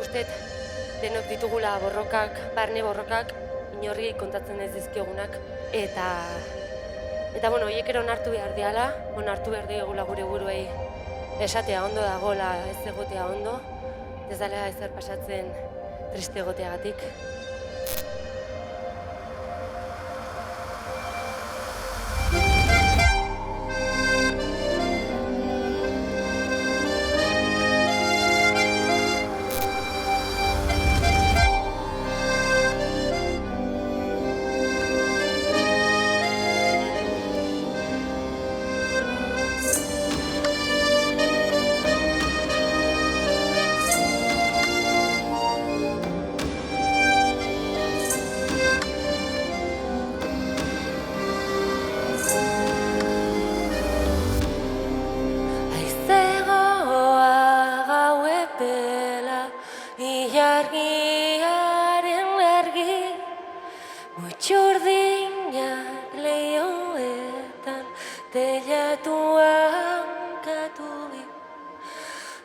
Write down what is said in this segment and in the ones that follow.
Ustet, denok ditugula borrokak, barne borrokak, inorri kontatzen ez dizkiogunak, eta bueno, horiek ere onartu behar diala, onartu behar diogula gure buruei esatea ondo dagola ez egotea ondo, ez dela ezer pasatzen triste egoteagatik. Ilargiaren argi, mutxurdinak lehioetan teilatuan katubi.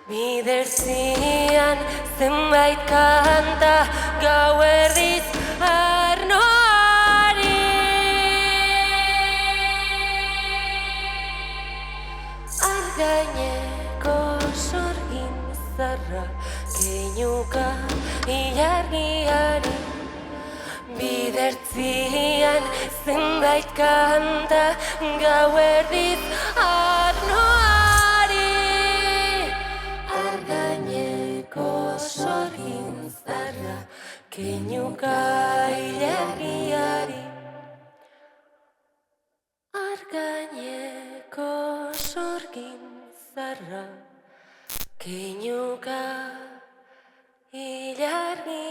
Biderzian zenbait kanta gauerdiz arnoari. Argaineko sorgin zarra keinuka ilargiari. Bidertzian zenbait kanta gauerdiz arnoari. Argaineko sorgin zarra keinuka ilargiari. Argaineko sorgin zarra keinuka ilargiari.